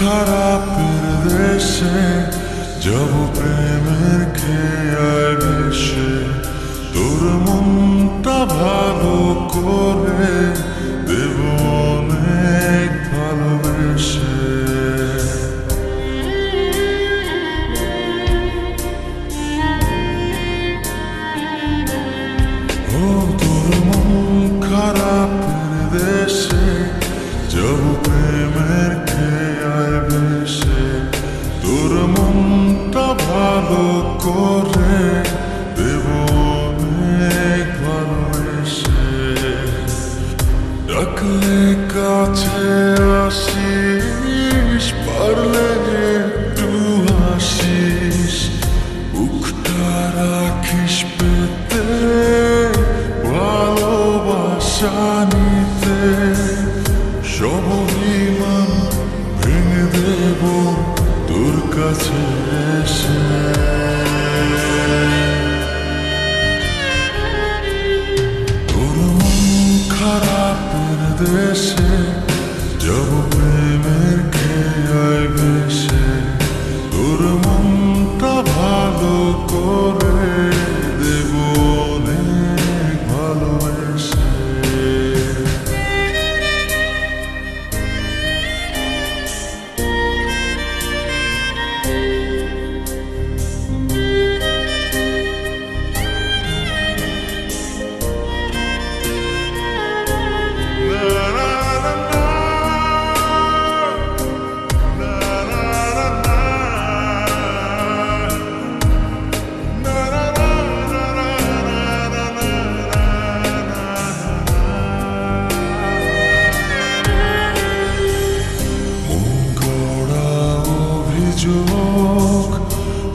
খারাপের দেশে যাব প্রেমের খেয়ায় ভেসে, তোর মনটা ভালো করে দেব অনেক ভালোবেসে। ও তোর মন খারাপের দেশে যাব প্রেমের খেয়ায় ভেসে, তোর মনটা ভালো করে দেব অনেক ভালোবেসে। ডাকলে কাছে আসিস, পারলে একটু হাসিস, বুকটা রাখিস পেতে ভালোবাসা নিতে। সব অভিমান ভেঙে দেব তোর কাছে এসে। তোর মন খারাপের দেশে যাব প্রেমের খেয়ায় ভেসে, তোর মনটা ভালো করে দেব অনেক ভালোবেসে।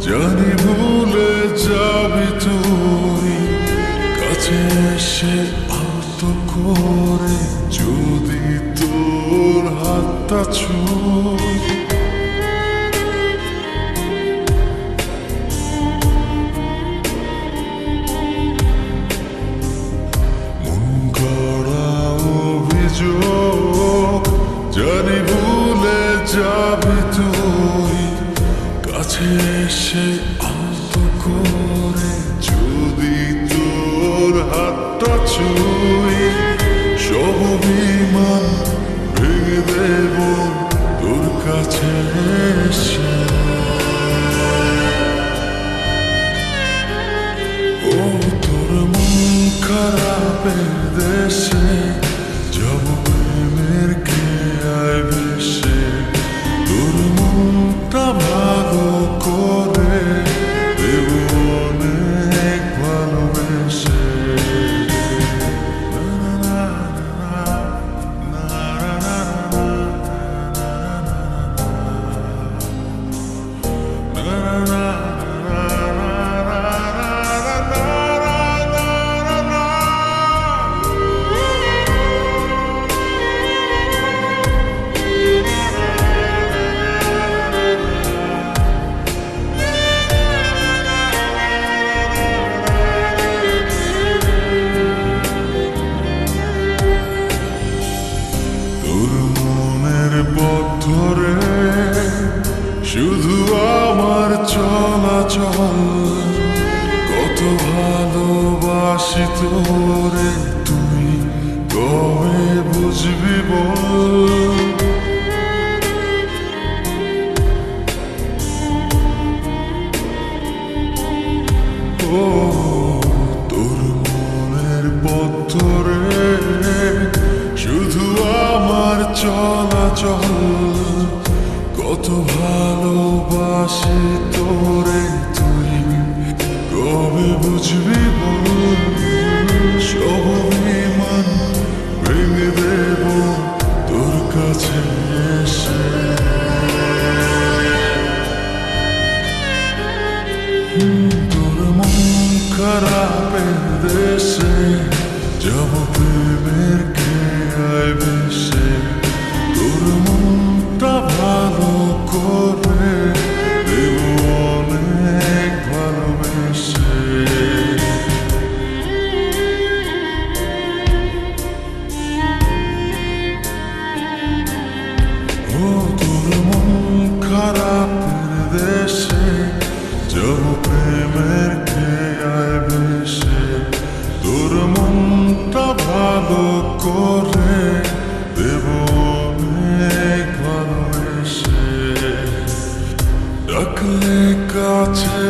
জানি ভুলে যাবি তুই, কাছে এসে আলতো করে যদি তোর হাতটা ছুঁই। মন গড়া অভিযোগ জানি ভুলে যাবি তুই, কাছে এসে আলতো করে যদি তোর হাতটা ছুঁই। সব অভিমান ভেঙে দেব তোর কাছে এসে। ও তোর মন খারাপের দেশে যাব প্রেমের খেয়ায় ভেসে, তোর মনটা ভালো করে দেব অনেক ভালোবেসে। তোর মনের পথ ধরে শুধু আমার চলাচল, কত ভালোবাসি তোরে তুই কবে বুঝবি বল। ও তোর মনের পথ ধরে শুধু আমার চলাচল, কত ভালোবাসি তোরে তুই কবে বুঝবি বল। সব অভিমান ভেঙে দেব তোর কাছে এসে। তোর মন খারাপের দেশে যাব প্রেমের খেয়ায় ভেসে, তোর মনটা ভালো করে দেব অনেক ভালোবেসে। ও তোর মন পারলে কাছে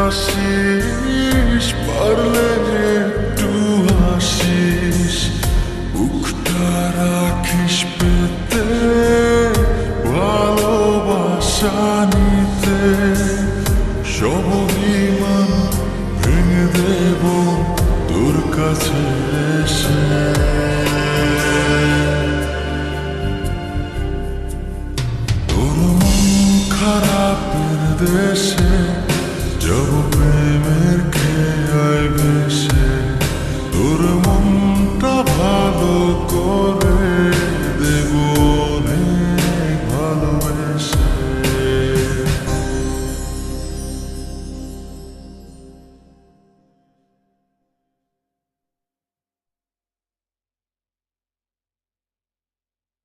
আসিস, পারলে একটু হাসিস, বুকটা রাখিস পেতে, ভালোবাসা নিতে। সব অভিমান ভেঙে দেব তোর কাছে এসে। তোর মন খারাপের দেশে যাব প্রেমের